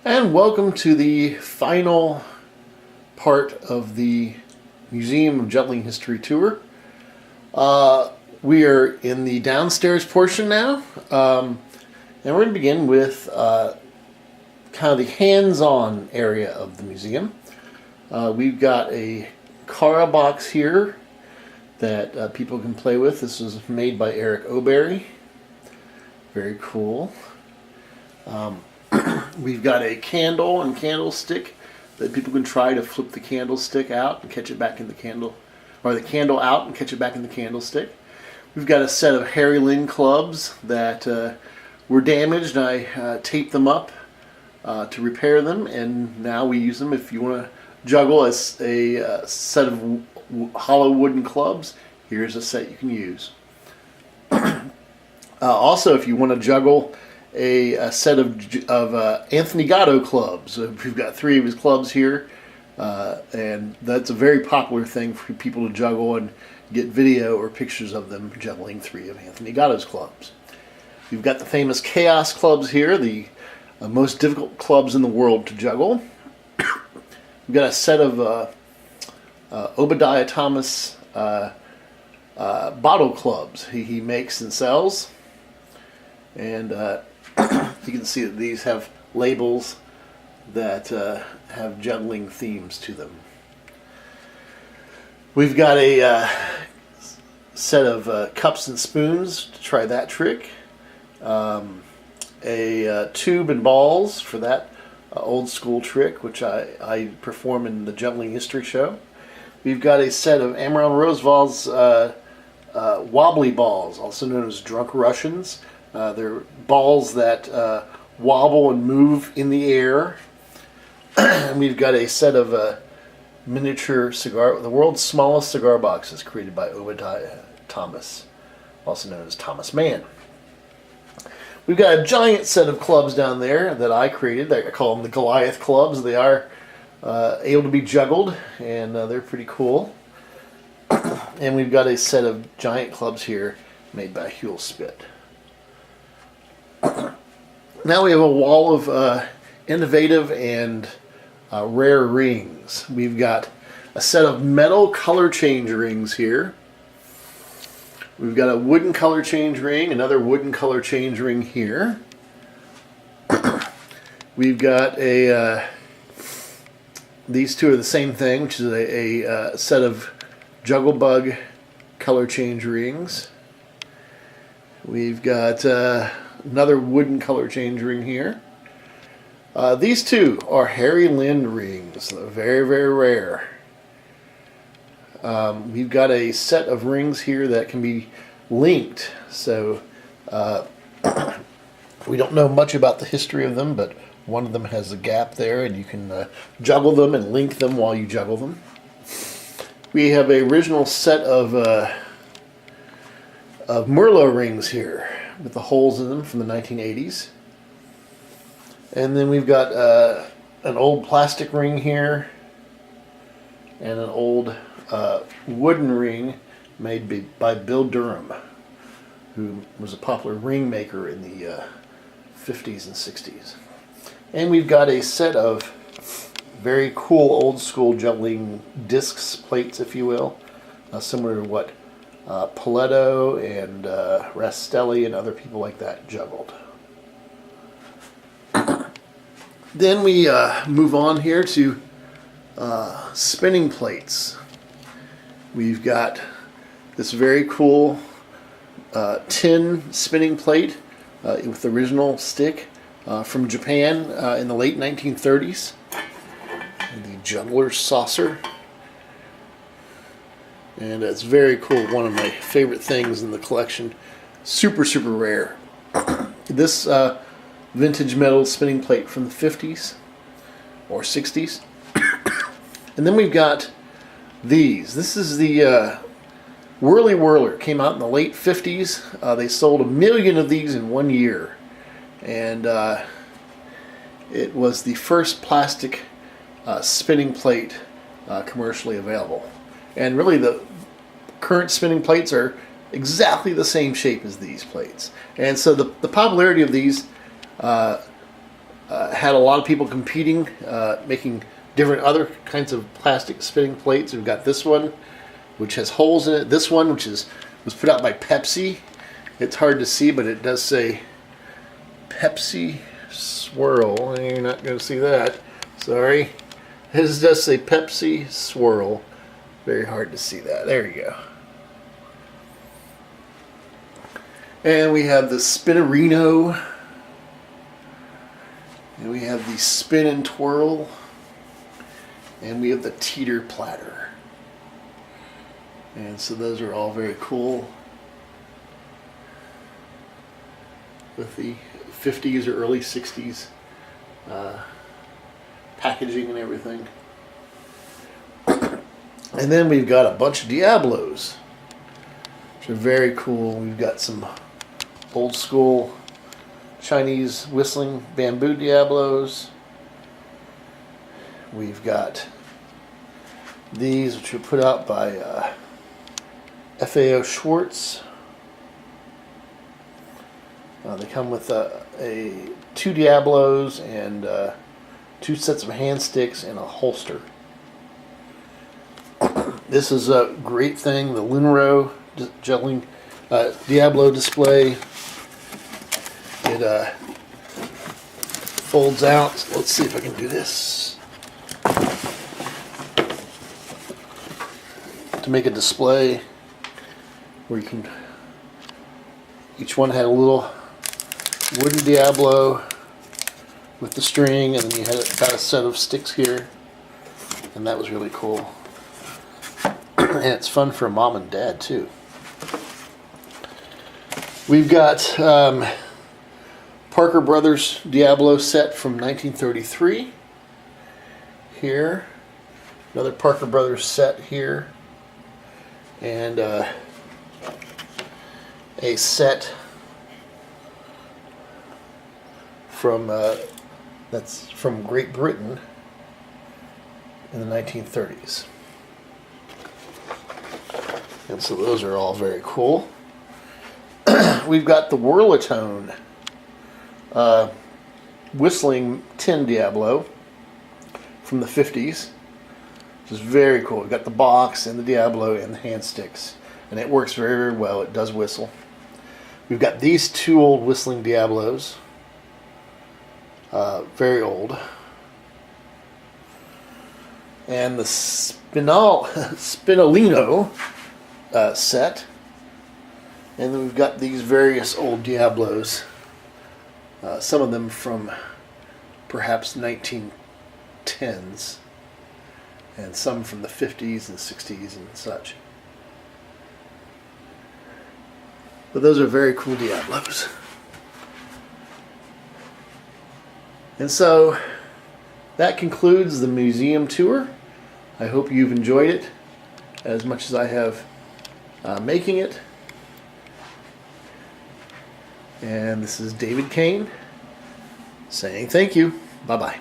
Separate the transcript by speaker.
Speaker 1: And welcome to the final part of the Museum of Juggling History Tour. We are in the downstairs portion now, and we're going to begin with kind of the hands-on area of the museum. We've got a Cara box here that people can play with. This was made by Eric O'Berry. Very cool. We've got a candle and candlestick that people can try to flip the candlestick out and catch it back in the candle, or the candle out and catch it back in the candlestick. We've got a set of Harry Lynn clubs that were damaged, and I taped them up to repair them, and now we use them. If you want to juggle a set of hollow wooden clubs, here's a set you can use. Also, if you want to juggle a set of Anthony Gatto clubs. We've got 3 of his clubs here, and that's a very popular thing for people to juggle and get video or pictures of them juggling 3 of Anthony Gatto's clubs. We've got the famous Chaos clubs here, the most difficult clubs in the world to juggle. We've got a set of Obadiah Thomas bottle clubs he makes and sells, and you can see that these have labels that have juggling themes to them. We've got a set of cups and spoons to try that trick. A tube and balls for that old school trick, which I perform in the Juggling History Show. We've got a set of Amaron Roosevald's wobbly balls, also known as drunk Russians. They're balls that wobble and move in the air. And we've got a set of miniature cigar, the world's smallest cigar boxes, created by Obadiah Thomas, also known as Thomas Mann. We've got a giant set of clubs down there that I created. I call them the Goliath clubs. They are able to be juggled, and they're pretty cool. And we've got a set of giant clubs here made by Huell Spit. Now we have a wall of innovative and rare rings. We've got a set of metal color change rings here. We've got a wooden color change ring, another wooden color change ring here. We've got these 2 are the same thing, which is a set of Jugglebug color change rings. We've got another wooden color change ring here. These 2 are Harry Lynn rings. They're very, very rare. We've got a set of rings here that can be linked. So we don't know much about the history of them, but one of them has a gap there, and you can juggle them and link them while you juggle them. We have an original set of Merlot rings here, with the holes in them from the 1980s. And then we've got an old plastic ring here and an old wooden ring made by Bill Durham, who was a popular ring maker in the 50s and 60s. And we've got a set of very cool old school juggling discs, plates if you will, similar to what Paletto and Rastelli and other people like that juggled. Then we move on here to spinning plates. We've got this very cool tin spinning plate with the original stick from Japan in the late 1930s. The juggler's saucer. And it's very cool. One of my favorite things in the collection. Super, super rare. This vintage metal spinning plate from the 50s or 60s. And then we've got these. This is the Whirly Whirler. Came out in the late 50s. They sold 1 million of these in 1 year. And it was the first plastic spinning plate commercially available. And really the current spinning plates are exactly the same shape as these plates. And so the popularity of these had a lot of people competing, making different other kinds of plastic spinning plates. We've got this one, which has holes in it. This one, which was put out by Pepsi. It's hard to see, but it does say Pepsi Swirl. You're not going to see that. Sorry. This does say Pepsi Swirl. Very hard to see that. There you go. And we have the Spinnerino. And we have the Spin and Twirl. And we have the Teeter Platter. And so those are all very cool. With the 50s or early 60s packaging and everything. And then we've got a bunch of Diablos, which are very cool. We've got some old school Chinese whistling bamboo Diablos. We've got these, which were put out by FAO Schwartz. They come with two Diablos and 2 sets of hand sticks and a holster. This is a great thing, the Lunaro juggling Diablo display. It folds out. Let's see if I can do this. To make a display where you can, each one had a little wooden Diablo with the string, and then you got a set of sticks here, and that was really cool. And it's fun for mom and dad too. We've got Parker Brothers Diablo set from 1933 here. Another Parker Brothers set here, and a set from that's from Great Britain in the 1930s. And so those are all very cool. We've got the Whirlitone whistling tin Diablo from the 50s, which is very cool. We've got the box and the Diablo and the hand sticks, and it works very, very well. It does whistle. We've got these 2 old whistling Diablos, very old, and the Spinolino set. And then we've got these various old Diablos, some of them from perhaps 1910s, and some from the 50s and 60s and such. But those are very cool Diablos. And so that concludes the museum tour. I hope you've enjoyed it as much as I have making it. And this is David Cain saying thank you. Bye-bye.